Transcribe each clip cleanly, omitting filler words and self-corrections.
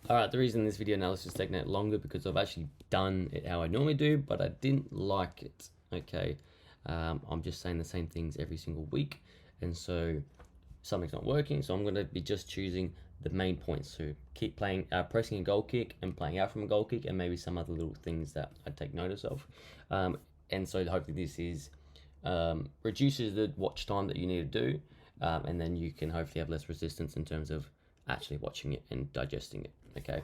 Alright, the reason this video analysis is taking it longer because I've actually done it how I normally do, but I didn't like it. Okay, I'm just saying the same things every single week, and so something's not working. So I'm going to be just choosing the main points. So keep playing, pressing a goal kick and playing out from a goal kick, and maybe some other little things that I take notice of. And so hopefully this is reduces the watch time that you need to do, and then you can hopefully have less resistance in terms of actually watching it and digesting it. Okay,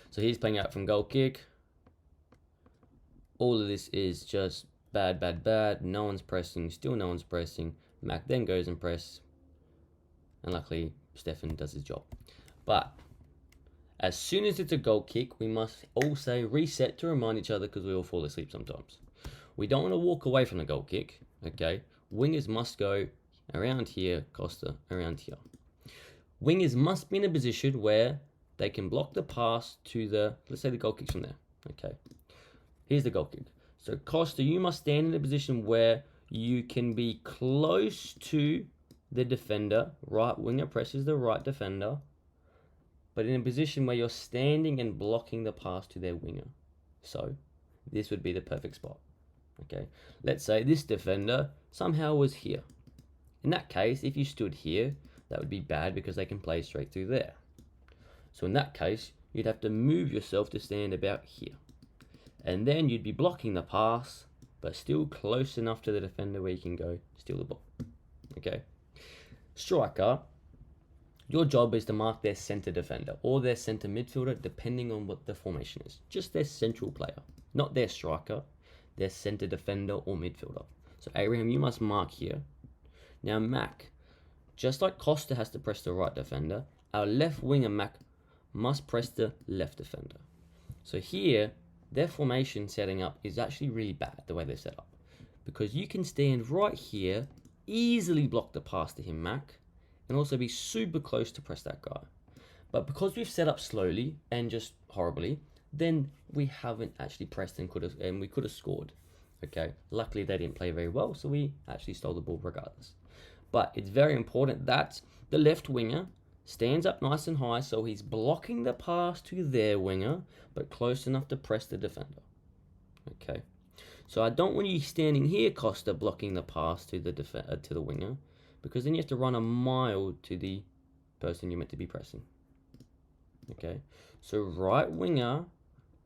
so he's playing out from goal kick. All of this is just bad, bad, bad. No one's pressing, still no one's pressing. Mac then goes and press, and luckily Stefan does his job. But as soon as it's a goal kick, we must also reset to remind each other, because we all fall asleep sometimes. We don't want to walk away from the goal kick. Okay, wingers must go around here, Costa around here. Wingers must be in a position where they can block the pass to the, let's say the goal kick's from there. Okay, here's the goal kick. So Costa, you must stand in a position where you can be close to the defender. Right winger presses the right defender, but in a position where you're standing and blocking the pass to their winger. So this would be the perfect spot. Okay, let's say this defender somehow was here. In that case, if you stood here, that would be bad because they can play straight through there. So in that case, you'd have to move yourself to stand about here. And then you'd be blocking the pass, but still close enough to the defender where you can go steal the ball. Okay. Striker, your job is to mark their center defender or their center midfielder, depending on what the formation is. Just their central player, not their striker, their center defender or midfielder. So Abraham, you must mark here. Now Mac, just like Costa has to press the right defender, our left winger Mac must press the left defender. So here, their formation setting up is actually really bad, the way they're set up. Because you can stand right here, easily block the pass to him, Mac, and also be super close to press that guy. But because we've set up slowly and just horribly, then we haven't actually pressed and we could have scored. Okay, luckily they didn't play very well, so we actually stole the ball regardless. But it's very important that the left winger stands up nice and high, so he's blocking the pass to their winger, but close enough to press the defender. Okay, so I don't want you standing here, Costa, blocking the pass to the winger, because then you have to run a mile to the person you're meant to be pressing. Okay, so right winger,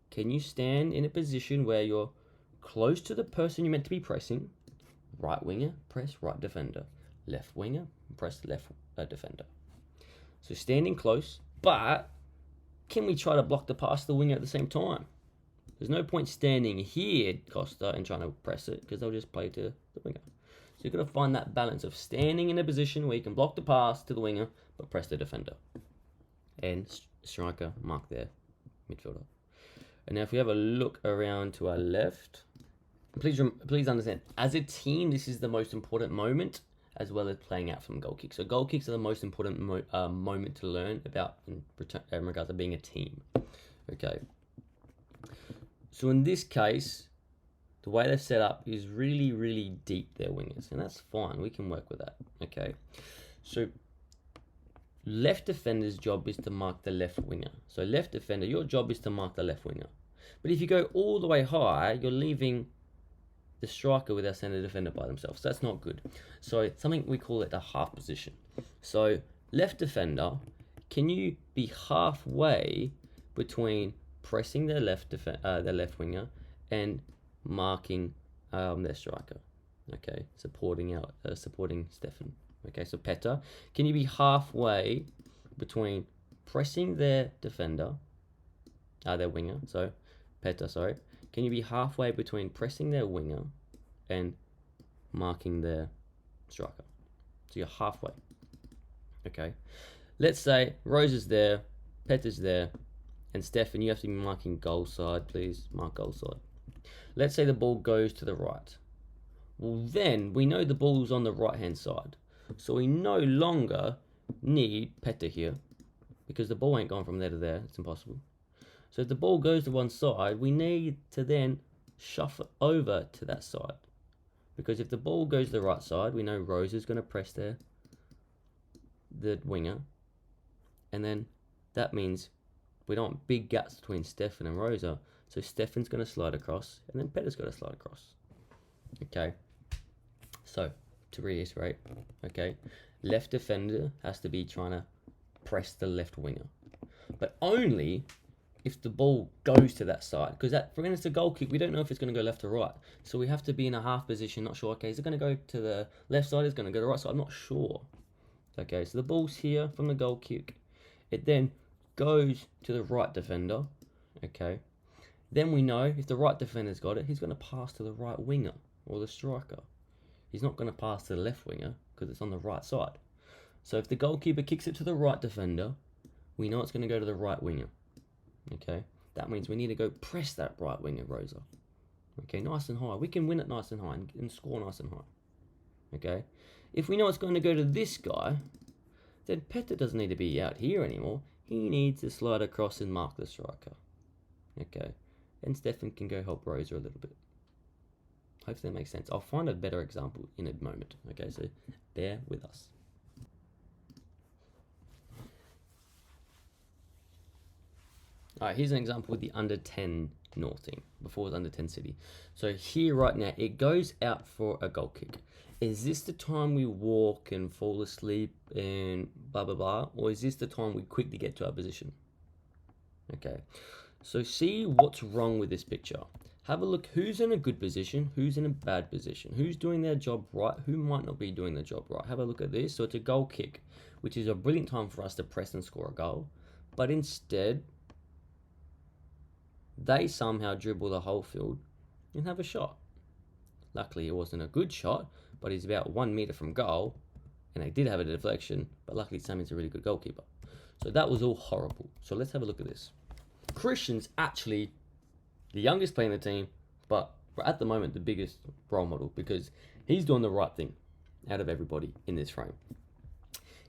can you stand in a position where you're close to the person you're meant to be pressing? Right winger, press right defender. Left winger, press left defender. So standing close, but can we try to block the pass to the winger at the same time? There's no point standing here, Costa, and trying to press it, because they'll just play to the winger. So you've got to find that balance of standing in a position where you can block the pass to the winger, but press the defender. And striker, mark their midfielder. And now if we have a look around to our left, please understand, as a team, this is the most important moment, as well as playing out from goal kicks. So goal kicks are the most important moment to learn about in regards to being a team. Okay. So in this case, the way they're set up is really, really deep, their wingers, and that's fine. We can work with that. Okay. So left defender's job is to mark the left winger. So left defender, your job is to mark the left winger. But if you go all the way high, you're leaving the striker with our center defender by themselves. So that's not good. So something we call it a half position. So left defender, can you be halfway between pressing their left winger and marking their striker? Okay, supporting Stefan. Okay, so Petter, can you be halfway between pressing their defender, their winger? So Petter, sorry. Can you be halfway between pressing their winger and marking their striker? So you're halfway. Okay. Let's say Rose is there, Petter's there, and Stefan, you have to be marking goal side. Please mark goal side. Let's say the ball goes to the right. Well, then we know the ball's on the right-hand side. So we no longer need Petter here, because the ball ain't gone from there to there. It's impossible. So if the ball goes to one side, we need to then shuffle over to that side. Because if the ball goes to the right side, we know Rose is going to press the winger. And then That means we don't want big gaps between Stefan and Rosa. So Stefan's going to slide across, and then Petta's going to slide across. Okay. So, to reiterate, okay, left defender has to be trying to press the left winger. But only if the ball goes to that side. Because for instance, a goal kick, we don't know if it's going to go left or right. So we have to be in a half position, not sure. Okay, is it going to go to the left side? Is it going to go to the right side? I'm not sure. Okay, so the ball's here from the goal kick. It then goes to the right defender. Okay. Then we know if the right defender's got it, he's going to pass to the right winger or the striker. He's not going to pass to the left winger because it's on the right side. So if the goalkeeper kicks it to the right defender, we know it's going to go to the right winger. Okay, that means we need to go press that right winger, Rosa. Okay, nice and high. We can win it nice and high and score nice and high. Okay, if we know it's going to go to this guy, then Petta doesn't need to be out here anymore. He needs to slide across and mark the striker. Okay, and Stefan can go help Rosa a little bit. Hopefully that makes sense. I'll find a better example in a moment. Okay, so bear with us. Alright, here's an example with the under 10 North team. Before it was under 10 City. So here right now, it goes out for a goal kick. Is this the time we walk and fall asleep and blah, blah, blah? Or is this the time we quickly get to our position? Okay, so see what's wrong with this picture. Have a look who's in a good position, who's in a bad position, who's doing their job right, who might not be doing their job right. Have a look at this. So it's a goal kick, which is a brilliant time for us to press and score a goal. But instead, they somehow dribble the whole field and have a shot. Luckily, it wasn't a good shot, but he's about 1 meter from goal, and they did have a deflection, but luckily Sammy's a really good goalkeeper. So that was all horrible. So let's have a look at this. Christian's actually the youngest player in the team, but at the moment the biggest role model because he's doing the right thing out of everybody in this frame.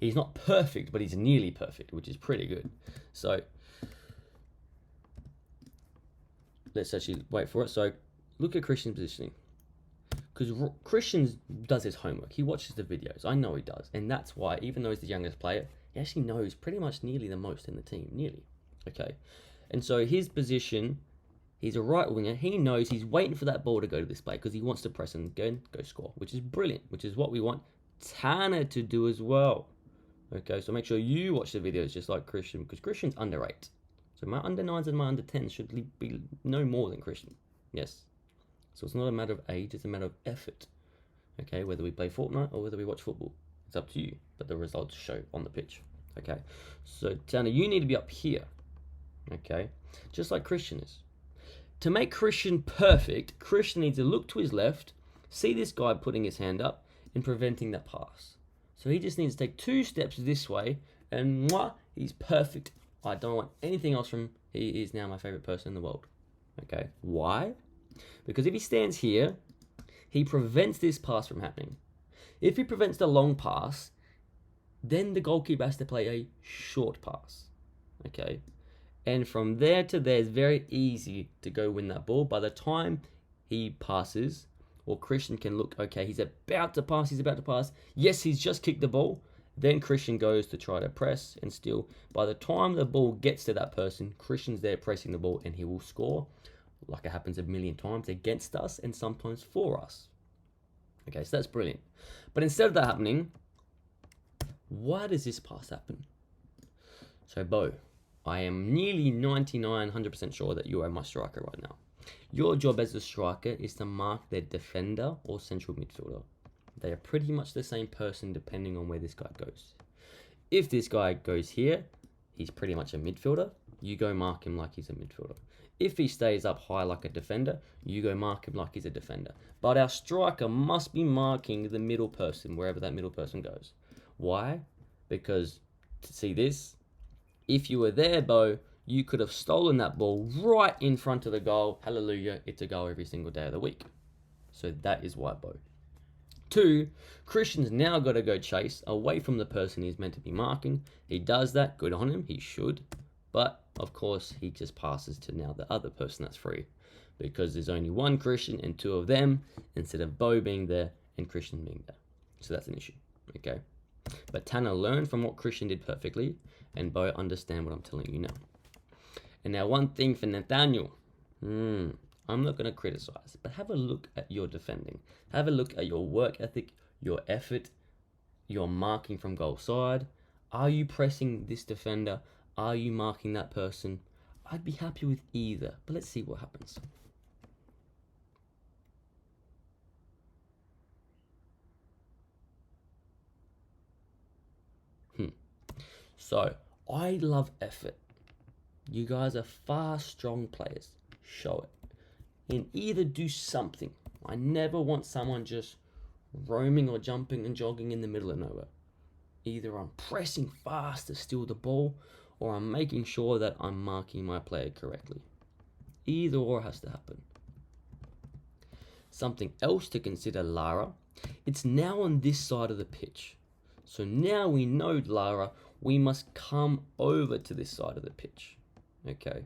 He's not perfect, but he's nearly perfect, which is pretty good. So let's actually wait for it. So look at Christian's positioning. Because Christian does his homework. He watches the videos. I know he does. And that's why, even though he's the youngest player, he actually knows pretty much nearly the most in the team. Nearly. Okay. And so his position, he's a right winger. He knows he's waiting for that ball to go to this play because he wants to press and go score, which is brilliant, which is what we want Tanner to do as well. Okay, so make sure you watch the videos just like Christian because Christian's under 8. So my under 9s and my under 10s should be no more than Christian. Yes. So it's not a matter of age, it's a matter of effort. Okay, whether we play Fortnite or whether we watch football. It's up to you, but the results show on the pitch. Okay, so Tanner, you need to be up here. Okay, just like Christian is. To make Christian perfect, Christian needs to look to his left, see this guy putting his hand up and preventing that pass. So he just needs to take 2 steps this way and he's perfect. I don't want anything else from him. He is now my favorite person in the world. Okay, why? Because if he stands here, he prevents this pass from happening. If he prevents the long pass, then the goalkeeper has to play a short pass. Okay? And from there to there, it's very easy to go win that ball. By the time he passes, or Christian can look, okay, he's about to pass. Yes, he's just kicked the ball. Then Christian goes to try to press and steal. By the time the ball gets to that person, Christian's there pressing the ball and he will score. Like it happens a million times against us and sometimes for us. Okay, so that's brilliant. But instead of that happening, why does this pass happen? So Bo, I am nearly 100% sure that you are my striker right now. Your job as a striker is to mark their defender or central midfielder. They are pretty much the same person depending on where this guy goes. If this guy goes here, he's pretty much a midfielder. You go mark him like he's a midfielder. If he stays up high like a defender, you go mark him like he's a defender. But our striker must be marking the middle person, wherever that middle person goes. Why? Because, to see this, if you were there, Bo, you could have stolen that ball right in front of the goal. Hallelujah, it's a goal every single day of the week. So that is why, Bo. 2, Christian's now got to go chase away from the person he's meant to be marking. He does that, good on him, he should. But, of course, he just passes to now the other person that's free. Because there's only one Christian and 2 of them, instead of Bo being there and Christian being there. So that's an issue, okay? But Tanner learned from what Christian did perfectly, and Bo understand what I'm telling you now. And now one thing for Nathaniel. I'm not going to criticize, but have a look at your defending. Have a look at your work ethic, your effort, your marking from goal side. Are you pressing this defender? Are you marking that person? I'd be happy with either, but let's see what happens. So, I love effort. You guys are fast, strong players. Show it. And either do something. I never want someone just roaming or jumping and jogging in the middle of nowhere. Either I'm pressing fast to steal the ball, or I'm making sure that I'm marking my player correctly. Either or has to happen. Something else to consider, Lara. It's now on this side of the pitch. So now we know, Lara, we must come over to this side of the pitch. Okay?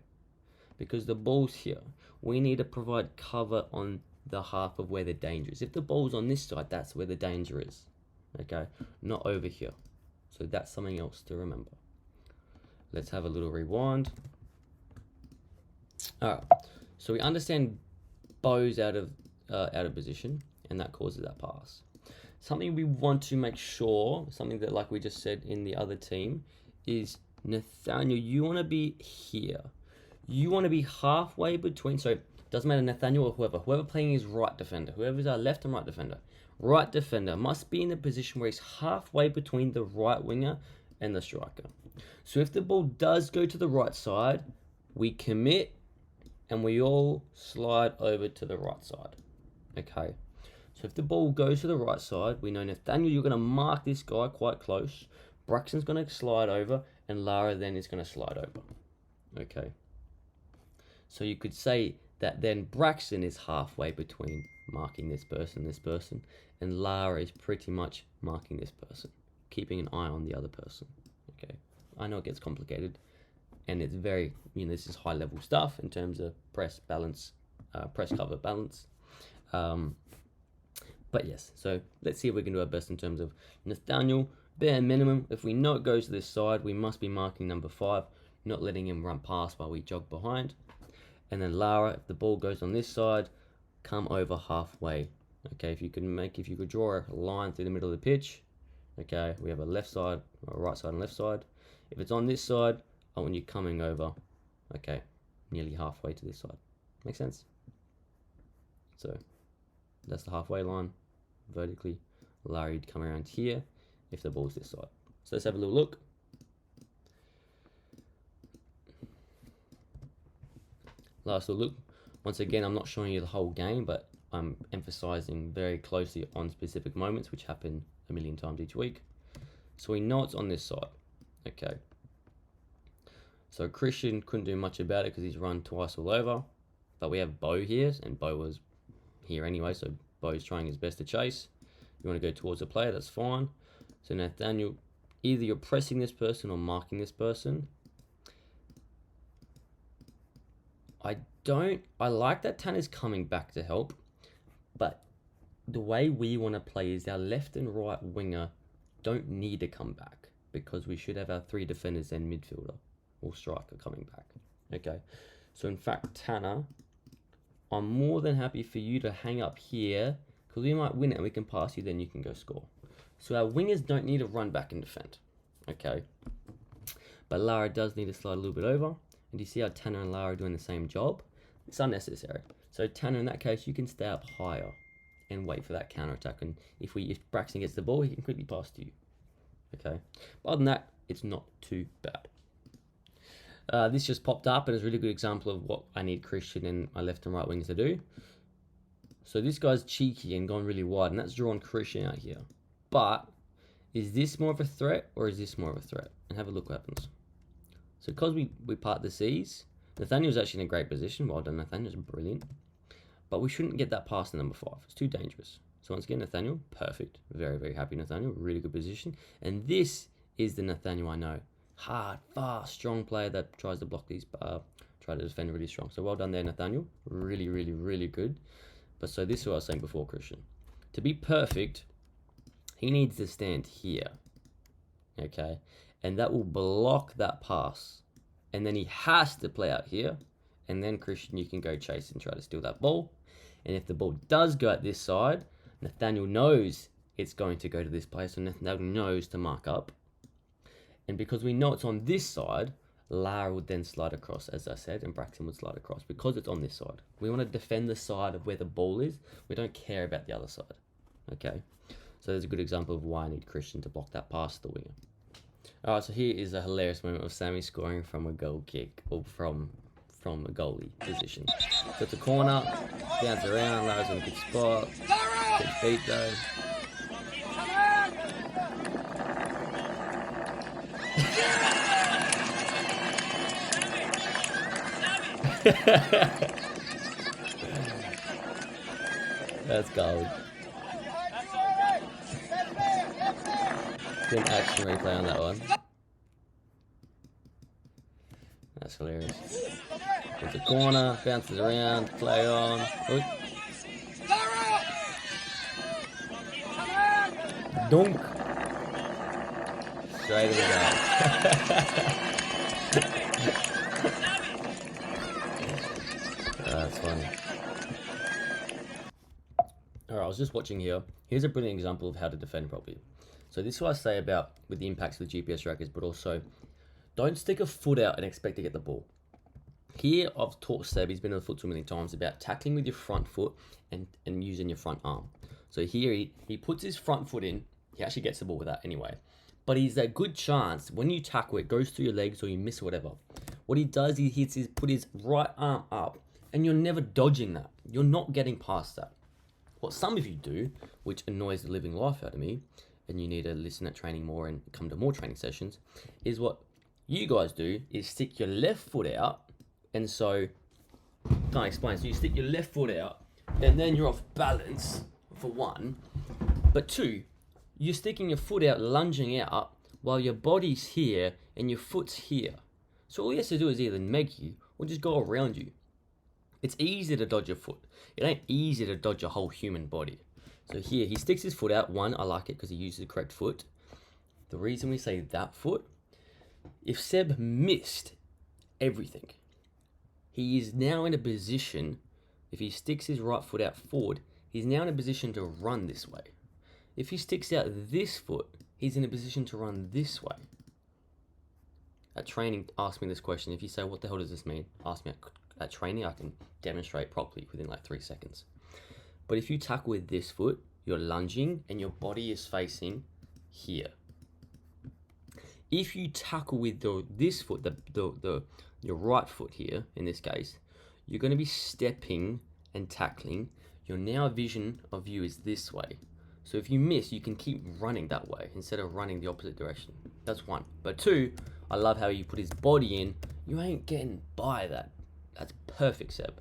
Because the ball's here. We need to provide cover on the half of where the danger is. If the ball's on this side, that's where the danger is. Okay? Not over here. So that's something else to remember. Let's have a little rewind. Alright. So we understand Bo's out of position, and that causes that pass. Something we want to make sure, something that like we just said in the other team, is Nathaniel, you want to be here. You want to be halfway between, so it doesn't matter Nathaniel or whoever playing is right defender, whoever's our left and right defender must be in the position where he's halfway between the right winger and the striker. So if the ball does go to the right side, we commit and we all slide over to the right side. Okay. So if the ball goes to the right side, we know Nathaniel, you're going to mark this guy quite close. Braxton's going to slide over, and Lara then is going to slide over. Okay. So you could say that then Braxton is halfway between marking this person, and Lara is pretty much marking this person, keeping an eye on the other person. Okay. I know it gets complicated, and it's very, this is high level stuff in terms of press cover balance. But yes, so let's see if we can do our best in terms of Nathaniel. Bare minimum, if we know it goes to this side, we must be marking number 5, not letting him run past while we jog behind. And then Lara, if the ball goes on this side, come over halfway. Okay, if you could draw a line through the middle of the pitch, okay, we have a left side, a right side and left side. If it's on this side, I want you coming over, okay, nearly halfway to this side. Make sense? So that's the halfway line, vertically. Lara, you'd come around here if the ball's this side. So let's have a little look. Last little look. Once again, I'm not showing you the whole game, but I'm emphasizing very closely on specific moments, which happen a million times each week. So we know it's on this side. Okay. So Christian couldn't do much about it because he's run twice all over. But we have Bo here, and Bo was here anyway, so Bo's trying his best to chase. You want to go towards the player, that's fine. So Nathaniel, either you're pressing this person or marking this person. I like that Tanner's coming back to help, but the way we want to play is our left and right winger don't need to come back because we should have our 3 defenders and midfielder or striker coming back. Okay, so in fact, Tanner, I'm more than happy for you to hang up here because we might win it and we can pass you, then you can go score. So our wingers don't need to run back and defend. Okay, but Lara does need to slide a little bit over. And you see how Tanner and Lara are doing the same job? It's unnecessary. So Tanner, in that case, you can stay up higher and wait for that counter attack. And if Braxton gets the ball, he can quickly pass to you. Okay. But other than that, it's not too bad. This just popped up and is a really good example of what I need Christian and my left and right wings to do. So this guy's cheeky and gone really wide, and that's drawn Christian out here. But is this more of a threat or is this more of a threat? And have a look what happens. So because we part the C's, Nathaniel's actually in a great position. Well done, Nathaniel's brilliant. But we shouldn't get that past the number 5. It's too dangerous. So once again, Nathaniel, perfect. Very, very happy Nathaniel. Really good position. And this is the Nathaniel I know. Hard, fast, strong player that tries to block these, try to defend really strong. So well done there, Nathaniel. Really, really, really good. But so this is what I was saying before, Christian. To be perfect, he needs to stand here. okay? And that will block that pass. And then he has to play out here. And then, Christian, you can go chase and try to steal that ball. And if the ball does go at this side, Nathaniel knows it's going to go to this place, so Nathaniel knows to mark up. And because we know it's on this side, Lara would then slide across, as I said, and Braxton would slide across because it's on this side. We want to defend the side of where the ball is. We don't care about the other side, okay? So there's a good example of why I need Christian to block that pass to the winger. All right, so here is a hilarious moment of Sammy scoring from a goal kick, or from a goalie position. So it's a corner, bounce around, Lara's in a good spot, gets beat though. That's gold. Good action replay on that one. That's hilarious. It's a corner, bounces around, play on. Ooh. Dunk. Straight to the goal. That's funny. Alright, I was just watching here. Here's a brilliant example of how to defend properly. So this is what I say about with the impacts of the GPS trackers, but also don't stick a foot out and expect to get the ball. Here I've taught Seb, he's been on the foot too many times, about tackling with your front foot and using your front arm. So here he puts his front foot in, he actually gets the ball with that anyway. But he's a good chance when you tackle it goes through your legs or you miss or whatever. What he does, he put his right arm up and you're never dodging that. You're not getting past that. What some of you do, which annoys the living life out of me, and you need to listen at training more and come to more training sessions, is what you guys do is stick your left foot out. And so, can't explain. So you stick your left foot out, and then you're off balance, for one. But two, you're sticking your foot out, lunging out, while your body's here and your foot's here. So all he has to do is either make you, or just go around you. It's easy to dodge your foot. It ain't easy to dodge your whole human body. So here, he sticks his foot out. One, I like it because he uses the correct foot. The reason we say that foot, if Seb missed everything, he is now in a position, if he sticks his right foot out forward, he's now in a position to run this way. If he sticks out this foot, he's in a position to run this way. At training, ask me this question. If you say, what the hell does this mean? Ask me at training, I can demonstrate properly within like 3 seconds. But if you tackle with this foot, you're lunging and your body is facing here. If you tackle with this foot, your right foot here, in this case, you're going to be stepping and tackling. Your now vision of you is this way. So if you miss, you can keep running that way instead of running the opposite direction. That's one. But two, I love how you put his body in. You ain't getting by that. That's perfect, Seb.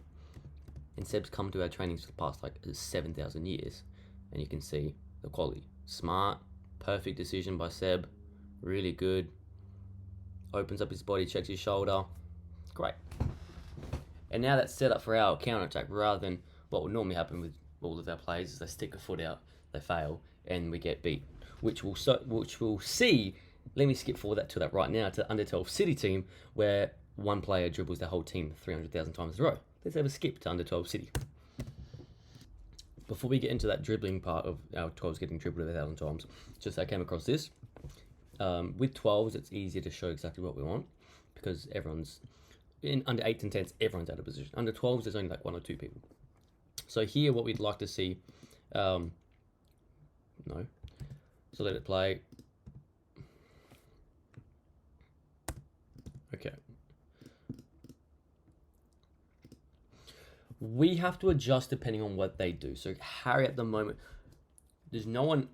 And Seb's come to our trainings for the past like 7,000 years. And you can see the quality. Smart, perfect decision by Seb. Really good. Opens up his body, checks his shoulder. Great. And now that's set up for our counter-attack rather than what would normally happen with all of our players is they stick a foot out, they fail, and we get beat. Which we'll see. Let me skip forward to that right now to the under 12 City team where one player dribbles their whole team 300,000 times in a row. Let's have a skip to under 12 City. Before we get into that dribbling part of our 12s getting dribbled 1,000 times, just I came across this. With 12s, it's easier to show exactly what we want because everyone's in under 8s and 10s, everyone's out of position. Under 12s, there's only like 1 or 2 people. So here, what we'd like to see, no. So let it play. Okay. We have to adjust depending on what they do. So Harry at the moment, there's no one,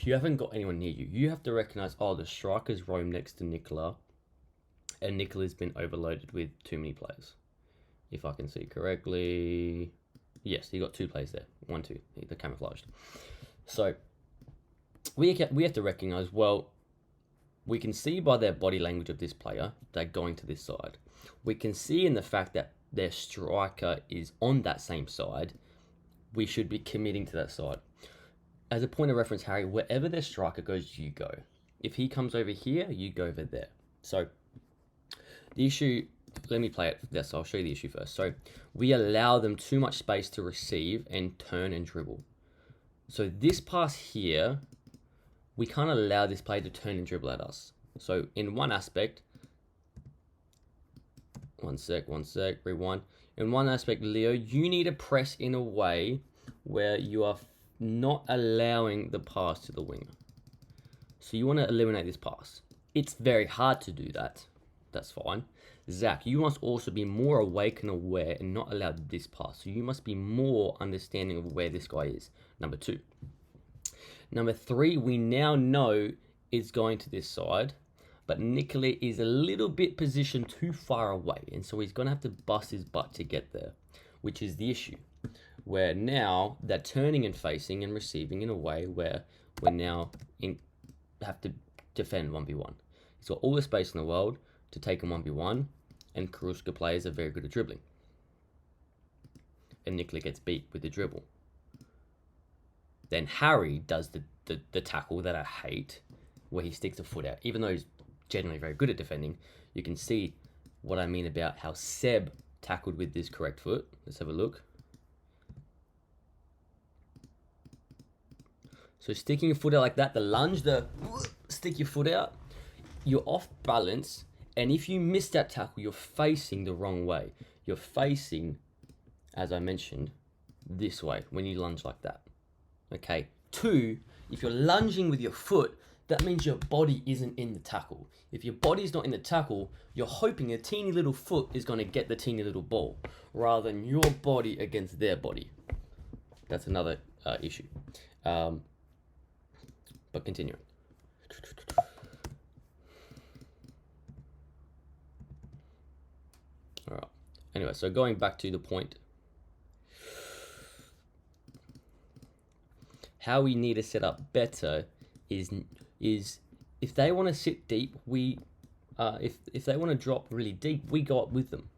you haven't got anyone near you. You have to recognize, oh, the strikers roam next to Nicola, and Nicola's been overloaded with too many players. If I can see correctly, yes, you got 2 players there. 1, 2, they're camouflaged. So we have to recognize, well, we can see by their body language of this player, they're going to this side. We can see in the fact that their striker is on that same side, we should be committing to that side. As a point of reference, Harry, wherever their striker goes, you go. If he comes over here, you go over there. So the issue, let me play it. Yes, I'll show you the issue first. So we allow them too much space to receive and turn and dribble. So this pass here, we can't allow this player to turn and dribble at us. So in one aspect, one sec, rewind. In one aspect, Leo, you need to press in a way where you are not allowing the pass to the winger. So you want to eliminate this pass. It's very hard to do that. That's fine. Zach, you must also be more awake and aware and not allow this pass. So you must be more understanding of where this guy is. Number 2. Number 3, we now know is going to this side, but Nicola is a little bit positioned too far away, and so he's going to have to bust his butt to get there, which is the issue. Where now they're turning and facing and receiving in a way where we're now have to defend 1v1. He's got all the space in the world to take a 1v1, and Karuska players are very good at dribbling. And Nicola gets beat with the dribble. Then Harry does the tackle that I hate, where he sticks a foot out. Even though he's generally very good at defending, you can see what I mean about how Seb tackled with this correct foot. Let's have a look. So sticking your foot out like that, the lunge, stick your foot out, you're off balance, and if you miss that tackle, you're facing the wrong way. You're facing, as I mentioned, this way when you lunge like that. Okay. 2, if you're lunging with your foot, that means your body isn't in the tackle. If your body's not in the tackle, you're hoping a teeny little foot is going to get the teeny little ball, rather than your body against their body. That's another issue. But continuing. All right. Anyway, so going back to the point. How we need to set up better is if they want to sit deep, if they want to drop really deep, we go up with them,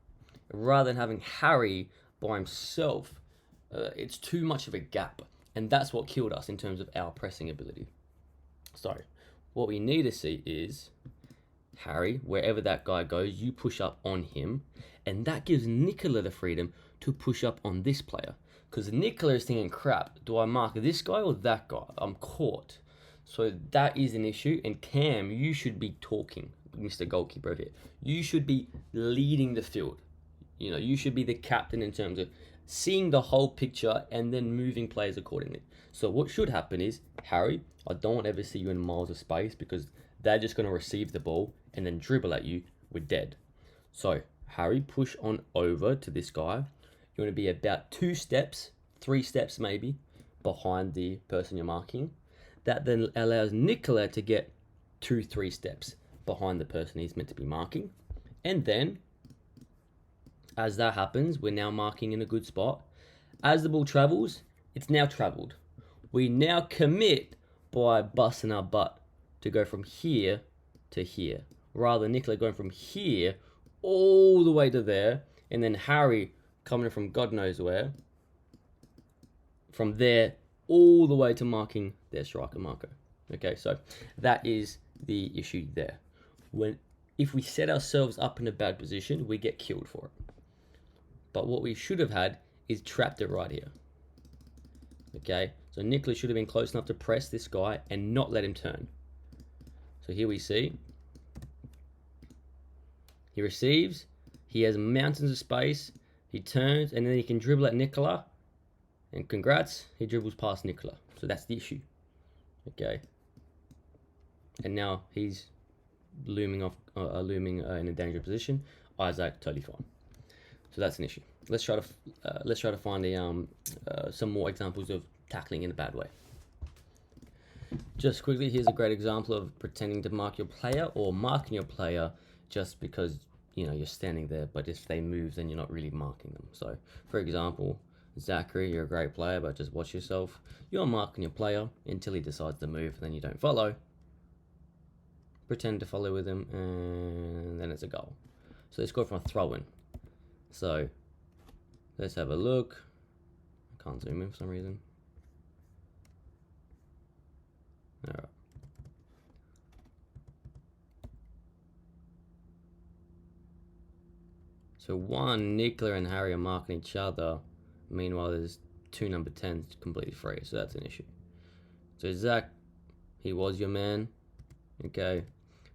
rather than having Harry by himself. It's too much of a gap, and that's what killed us in terms of our pressing ability. So what we need to see is Harry, wherever that guy goes, you push up on him, and that gives Nicola the freedom to push up on this player. Because Nicola is thinking, crap, do I mark this guy or that guy? I'm caught. So that is an issue. And Cam, you should be talking, Mr. Goalkeeper over here. You should be leading the field. You know, you should be the captain in terms of seeing the whole picture and then moving players accordingly. So what should happen is, Harry, I don't ever see you in miles of space, because they're just going to receive the ball and then dribble at you. We're dead. So Harry, push on over to this guy. You want to be about 2 steps, 3 steps maybe, behind the person you're marking. That then allows Nicola to get 2-3 steps behind the person he's meant to be marking. And then, as that happens, we're now marking in a good spot. As the ball travels, it's now travelled. We now commit by busting our butt to go from here to here, rather than Nicola going from here all the way to there, and then Harry coming from God knows where, from there all the way to marking their striker marker. Okay, so that is the issue there. If we set ourselves up in a bad position, we get killed for it. But what we should have had is trapped it right here. Okay, so Nicola should have been close enough to press this guy and not let him turn. So here we see he receives, he has mountains of space, he turns, and then he can dribble at Nicola. And congrats, he dribbles past Nicola. So that's the issue. Okay. And now he's looming in a dangerous position. Isaac, totally fine. So that's an issue. Let's try to find some more examples of tackling in a bad way. Just quickly, here's a great example of pretending to mark your player or marking your player just because you're standing there, but if they move, then you're not really marking them. So, for example, Zachary, you're a great player, but just watch yourself. You're marking your player until he decides to move, then you don't follow. Pretend to follow with him, and then it's a goal. So they scored from a throw-in. So let's have a look. I can't zoom in for some reason. All right. So one, Nicola and Harry are marking each other. Meanwhile, there's two number 10s completely free, so that's an issue. So Zach, he was your man, okay?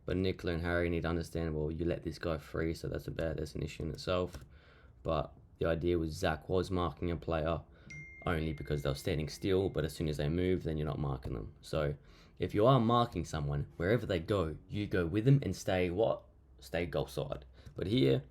But Nicola and Harry need to understand, well, you let this guy free, so that's an issue in itself. But the idea was Zach was marking a player only because they were standing still, but as soon as they move, then you're not marking them. So if you are marking someone, wherever they go, you go with them and stay what? Stay goal side. But here,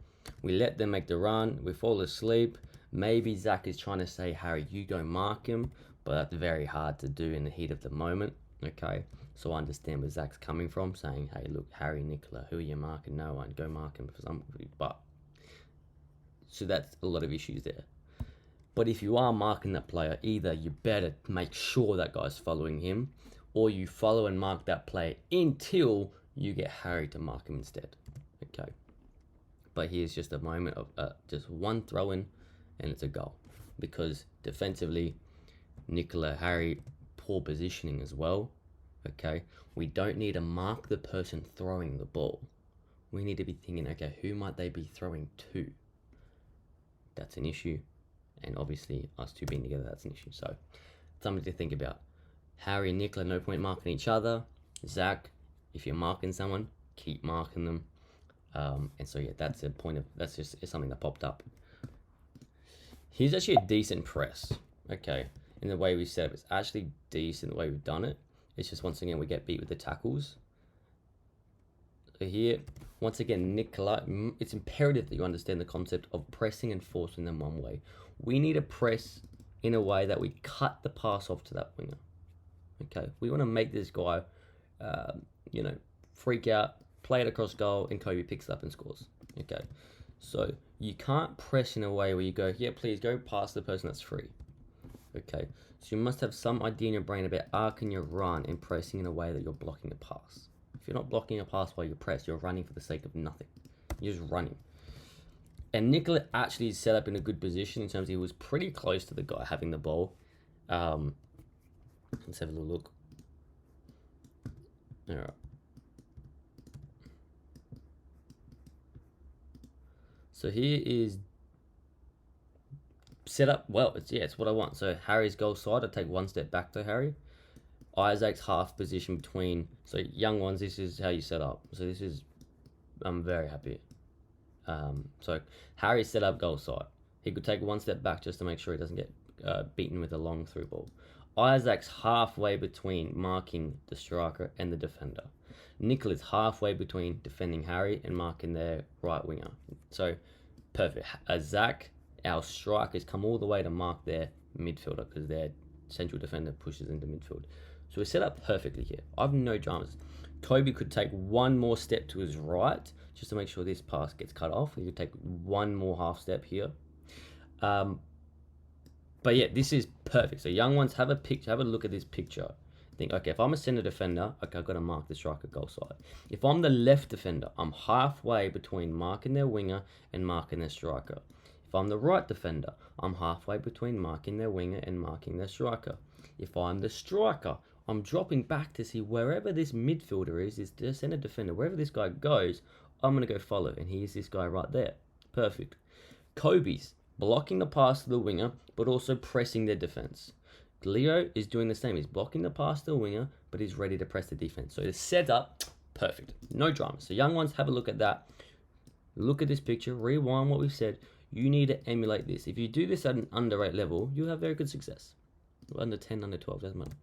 we let them make the run, we fall asleep. Maybe Zach is trying to say, Harry, you go mark him, but that's very hard to do in the heat of the moment, okay? So I understand where Zach's coming from, saying, hey, look, Harry, Nicola, who are you marking? No one, go mark him for some, but so that's a lot of issues there. But if you are marking that player, either you better make sure that guy's following him, or you follow and mark that player until you get Harry to mark him instead, okay? But here's just a moment of just one throw in, and it's a goal. Because defensively, Nicola, Harry, poor positioning as well, okay? We don't need to mark the person throwing the ball. We need to be thinking, okay, who might they be throwing to? That's an issue. And obviously, us two being together, that's an issue. So, something to think about. Harry and Nicola, no point marking each other. Zach, if you're marking someone, keep marking them. And so, yeah, that's a point of, that's just something that popped up. Here's actually a decent press, okay? In the way we set up, it's actually decent the way we've done it. It's just, once again, we get beat with the tackles. So here, once again, Nicola, it's imperative that you understand the concept of pressing and forcing them one way. We need to press in a way that we cut the pass off to that winger. Okay, we want to make this guy, freak out, play it across goal, and Kobe picks it up and scores. Okay, so you can't press in a way where you go, yeah, please go past the person that's free. Okay, so you must have some idea in your brain about arcing your run and pressing in a way that you're blocking a pass. If you're not blocking a pass while you press, you're running for the sake of nothing. You're just running. And Nicola actually is set up in a good position in terms of he was pretty close to the guy having the ball. Let's have a little look. All right. So here is set up well. It's what I want. So Harry's goal side, I take one step back to Harry. Isaac's half position between. So young ones, this is how you set up. So this is, I'm very happy. So Harry set up goal side. He could take one step back just to make sure he doesn't get beaten with a long through ball. Isaac's halfway between marking the striker and the defender. Nicola's halfway between defending Harry and marking their right winger. So perfect. Zach, our strikers, come all the way to mark their midfielder because their central defender pushes into midfield. So we're set up perfectly here. I have no dramas. Kobe could take one more step to his right just to make sure this pass gets cut off. He could take one more half step here. But yeah, this is perfect. So young ones, have a look at this picture. Think, okay, if I'm a center defender, okay, I've got to mark the striker goal side. If I'm the left defender, I'm halfway between marking their winger and marking their striker. If I'm the right defender, I'm halfway between marking their winger and marking their striker. If I'm the striker, I'm dropping back to see wherever this midfielder is the center defender, wherever this guy goes, I'm going to go follow. And here's this guy right there. Perfect. Kobe's blocking the pass to the winger, but also pressing their defense. Leo is doing the same. He's blocking the pass to the winger, but he's ready to press the defense. So the setup, perfect. No drama. So young ones, have a look at that. Look at this picture. Rewind what we've said. You need to emulate this. If you do this at an under 8 level, you'll have very good success. Under 10, under 12, doesn't matter.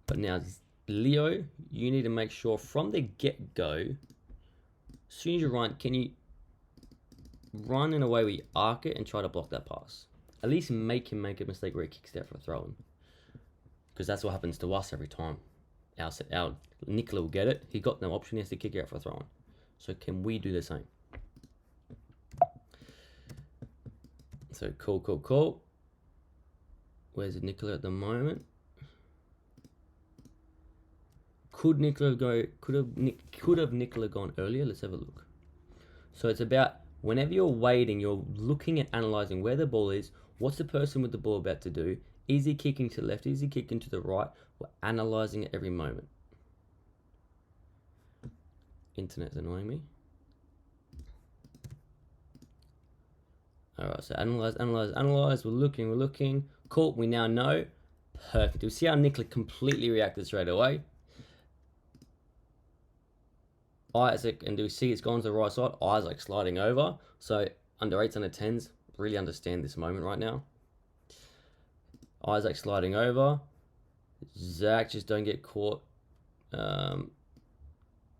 But now, Leo, you need to make sure from the get-go, as soon as you run, can you run in a way where you arc it and try to block that pass? At least make him make a mistake where he kicks it out for a throw-in. Because that's what happens to us every time. Our Nicola will get it. He got no option. He has to kick it out for a throw-in. So can we do the same? So cool. Where's Nicola at the moment? Could have Nicola gone earlier? Let's have a look. So it's about whenever you're waiting, you're looking at analysing where the ball is. What's the person with the ball about to do? Is he kicking to the left? Is he kicking to the right? We're analysing it every moment. Internet's annoying me. All right, so analyze. We're looking. Cool, we now know. Perfect. You see how Nicola completely reacted straight away. Isaac, and do we see it's gone to the right side? Isaac sliding over. So under 8s, under 10s, really understand this moment right now. Isaac sliding over. Zach, just don't get caught.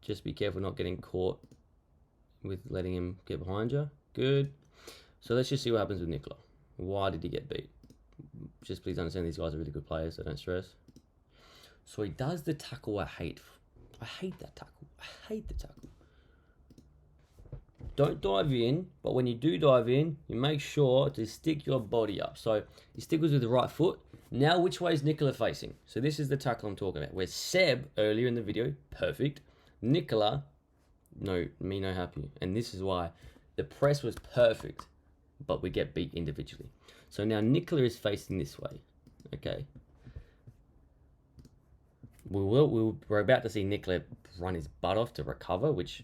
Just be careful not getting caught with letting him get behind you. Good. So let's just see what happens with Nicola. Why did he get beat? Just please understand these guys are really good players, so don't stress. So he does the tackle I hate. I hate that tackle. I hate the tackle. Don't dive in, but when you do dive in, you make sure to stick your body up. So he stickles with the right foot. Now, which way is Nicola facing? So this is the tackle I'm talking about. Where Seb, earlier in the video, perfect. Nicola, no happy. And this is why the press was perfect, but we get beat individually. So now Nicola is facing this way. Okay. We're about to see Nicola run his butt off to recover, which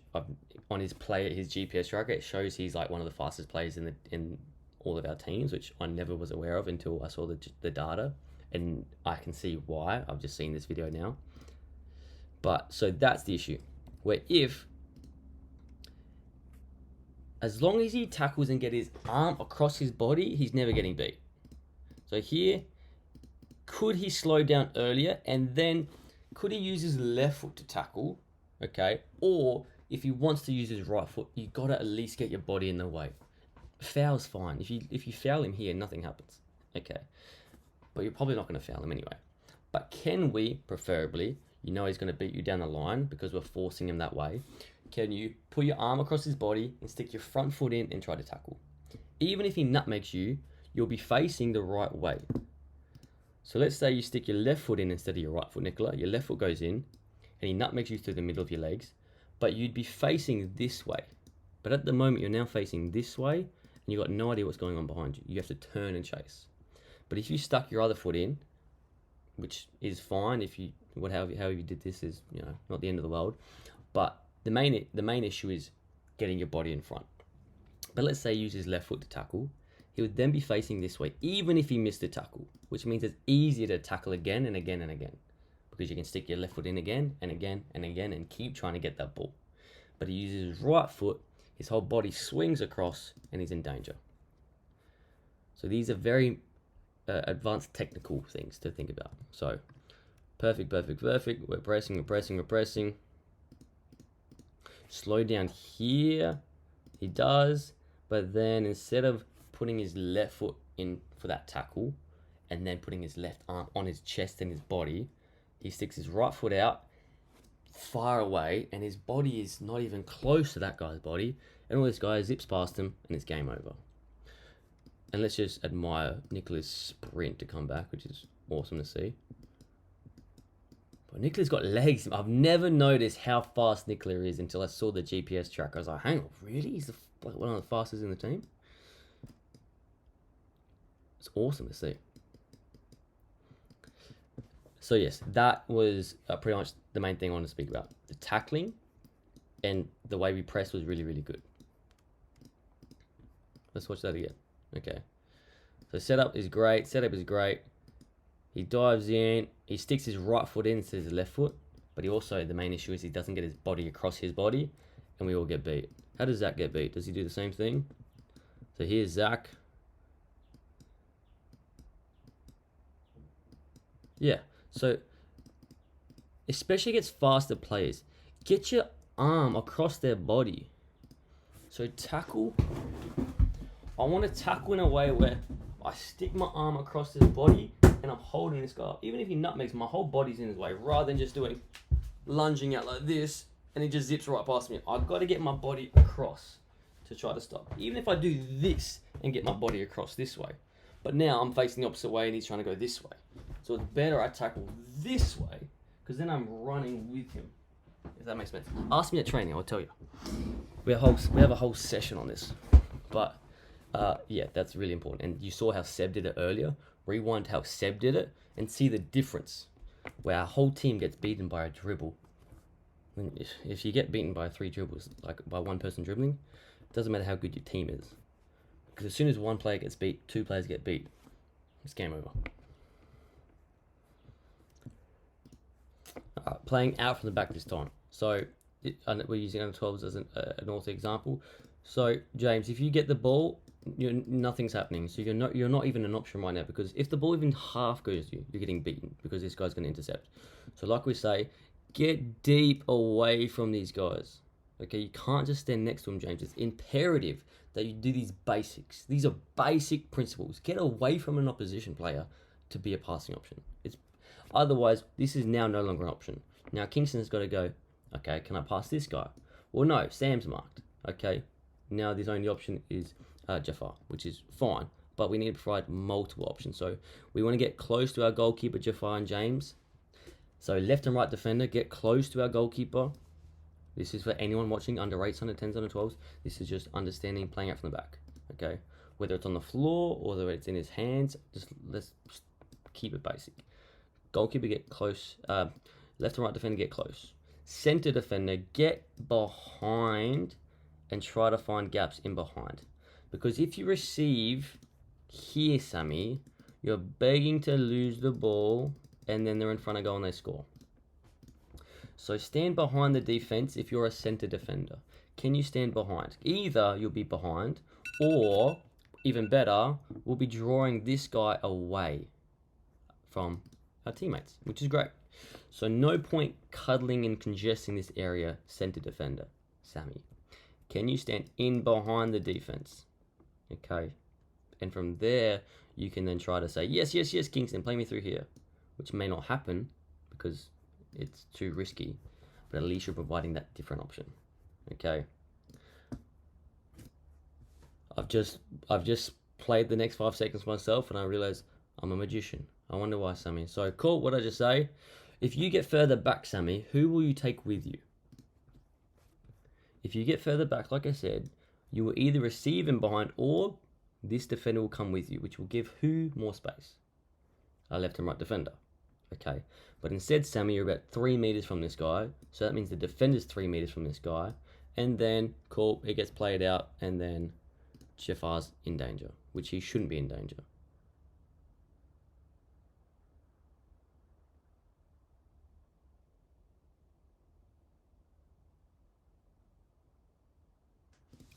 on his GPS tracker, it shows he's like one of the fastest players in all of our teams, which I never was aware of until I saw the data, and I can see why. I've just seen this video now. But so that's the issue, where as long as he tackles and get his arm across his body, he's never getting beat. So here, could he slow down earlier and then could he use his left foot to tackle? Okay, or if he wants to use his right foot, you gotta at least get your body in the way. Foul's fine. If you foul him here, nothing happens. Okay, but you're probably not gonna foul him anyway. But can we, preferably, you know he's gonna beat you down the line because we're forcing him that way. Can you put your arm across his body and stick your front foot in and try to tackle? Even if he nutmegs you, you'll be facing the right way. So let's say you stick your left foot in instead of your right foot, Nicola. Your left foot goes in, and he nutmegs you through the middle of your legs, but you'd be facing this way. But at the moment, you're now facing this way, and you've got no idea what's going on behind you. You have to turn and chase. But if you stuck your other foot in, which is fine, however you did this is, not the end of the world. But the main issue is getting your body in front. But let's say he uses his left foot to tackle. He would then be facing this way, even if he missed a tackle, which means it's easier to tackle again and again and again, because you can stick your left foot in again and again and again and keep trying to get that ball. But he uses his right foot, his whole body swings across, and he's in danger. So these are very advanced technical things to think about. So perfect. We're pressing. Slow down here. He does, but then instead of putting his left foot in for that tackle and then putting his left arm on his chest and his body, he sticks his right foot out far away, and his body is not even close to that guy's body, and all this guy zips past him and it's game over. And let's just admire Nicola's sprint to come back, which is awesome to see. But Nicola's got legs. I've never noticed how fast Nicola is until I saw the GPS tracker. I was like, hang on, really? He's one of the fastest in the team? It's awesome to see. So yes, that was pretty much the main thing I wanted to speak about. The tackling and the way we pressed was really, really good. Let's watch that again. Okay. So setup is great. He dives in. He sticks his right foot in instead of his left foot. But the main issue is he doesn't get his body across his body, and we all get beat. How does Zach get beat? Does he do the same thing? So here's Zach. Yeah, so especially against faster players, get your arm across their body. So tackle. I want to tackle in a way where I stick my arm across his body and I'm holding this guy up. Even if he nutmegs, my whole body's in his way, rather than just lunging out like this and he just zips right past me. I've got to get my body across to try to stop. Even if I do this and get my body across this way. But now I'm facing the opposite way and he's trying to go this way. So it's better I tackle this way, because then I'm running with him. If that makes sense. Ask me at training, I'll tell you. We have a whole session on this. But yeah, that's really important. And you saw how Seb did it earlier. Rewind how Seb did it and see the difference, where our whole team gets beaten by a dribble. If you get beaten by 3 dribbles, like by one person dribbling, it doesn't matter how good your team is. Because as soon as one player gets beat, two players get beat. It's game over. Playing out from the back this time. So we're using under 12s as an author example. So James, if you get the ball, nothing's happening. So you're not even an option right now, because if the ball even half goes to you, you're getting beaten because this guy's going to intercept. So like we say, get deep away from these guys. Okay, you can't just stand next to them, James. It's imperative that you do these basics. These are basic principles. Get away from an opposition player to be a passing option. Otherwise, this is now no longer an option. Now Kingston's got to go, okay, can I pass this guy? Well, no, Sam's marked. Okay, now the only option is Jafar, which is fine, but we need to provide multiple options. So we want to get close to our goalkeeper, Jafar and James. So left and right defender, get close to our goalkeeper. This is for anyone watching under 8s, under 10s, under 12s. This is just understanding playing out from the back. Okay, whether it's on the floor or whether it's in his hands, let's keep it basic. Goalkeeper, get close. Left and right defender, get close. Center defender, get behind and try to find gaps in behind. Because if you receive here, Sammy, you're begging to lose the ball and then they're in front of goal and they score. So stand behind the defense if you're a center defender. Can you stand behind? Either you'll be behind, or even better, we'll be drawing this guy away from our teammates, which is great. So no point cuddling and congesting this area, center defender, Sammy. Can you stand in behind the defense? Okay. And from there, you can then try to say, yes, yes, yes, Kingston, play me through here. Which may not happen because it's too risky. But at least you're providing that different option. Okay. I've just played the next 5 seconds myself and I realized I'm a magician. I wonder why, Sammy. So cool, what did I just say? If you get further back, Sammy, who will you take with you? If you get further back, like I said, you will either receive in behind or this defender will come with you, which will give who more space? Our left and right defender. Okay. But instead, Sammy, you're about 3 meters from this guy. So that means the defender's 3 meters from this guy. And then, cool, it gets played out and then Jafar's in danger, which he shouldn't be in danger.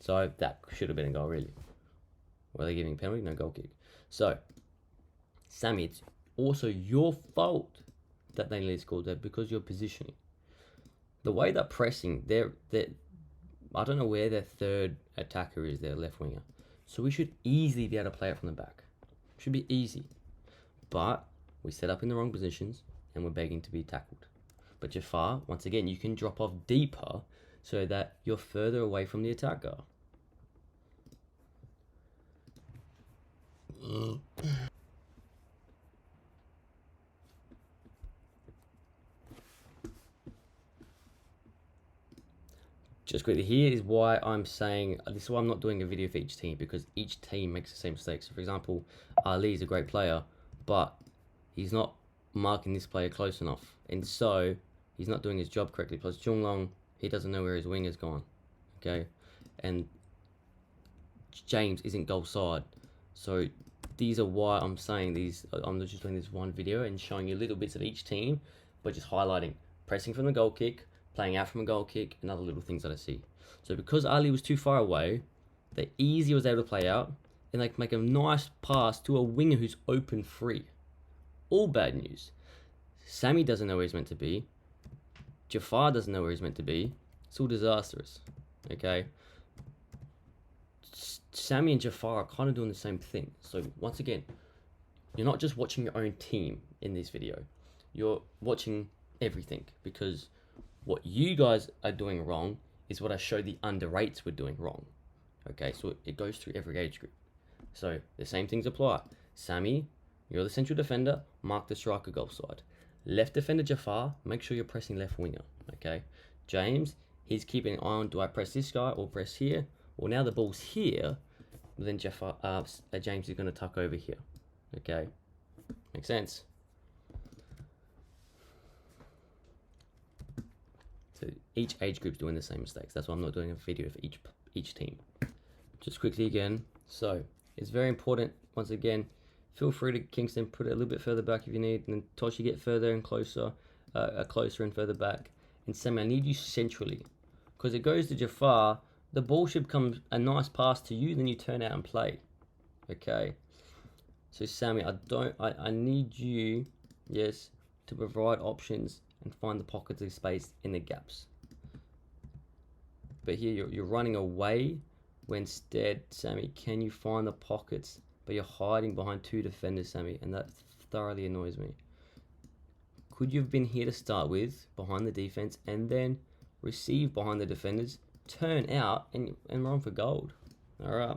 So that should have been a goal, really. Were they giving a penalty? No, goal kick. So, Sammy, it's also your fault that they nearly scored there because you're positioning. The way they're pressing, I don't know where their third attacker is, their left winger. So we should easily be able to play it from the back. Should be easy. But we set up in the wrong positions and we're begging to be tackled. But Jafar, once again, you can drop off deeper so that you're further away from the attacker. Just quickly, here is why I'm saying, this is why I'm not doing a video for each team, because each team makes the same mistakes. So for example, Ali is a great player, but he's not marking this player close enough. And so, he's not doing his job correctly. Plus, Junglong, he doesn't know where his wing has gone. Okay? And James isn't goal side. So, these are why I'm saying these. I'm just doing this one video and showing you little bits of each team, but just highlighting pressing from the goal kick, playing out from a goal kick, and other little things that I see. So because Ali was too far away, the easy was able to play out, and they can make a nice pass to a winger who's open free. All bad news. Sammy doesn't know where he's meant to be. Jafar doesn't know where he's meant to be. It's all disastrous. Okay? Sammy and Jafar are kind of doing the same thing. So once again, you're not just watching your own team in this video. You're watching everything, because what you guys are doing wrong is what I showed the under 8s were doing wrong. Okay, so it goes through every age group. So the same things apply. Sammy, you're the central defender, mark the striker goal side. Left defender Jafar, make sure you're pressing left winger. Okay, James, he's keeping an eye on, do I press this guy or press here? Well, now the ball's here, then James is going to tuck over here. Okay, makes sense. So each age group's doing the same mistakes. That's why I'm not doing a video for each team. just quickly again. So it's very important. Once again, feel free to Kingston put it a little bit further back if you need, and then Toshi get further and closer, closer and further back. And Sammy, I need you centrally, because it goes to Jafar. The ball should come a nice pass to you, then you turn out and play. Okay. So Sammy, I need you, yes, to provide options and find the pockets of space in the gaps. But here you're running away, when instead, Sammy, can you find the pockets? But you're hiding behind two defenders, Sammy, and that thoroughly annoys me. Could you have been here to start with, behind the defense, and then receive behind the defenders, turn out, and run for gold? All right.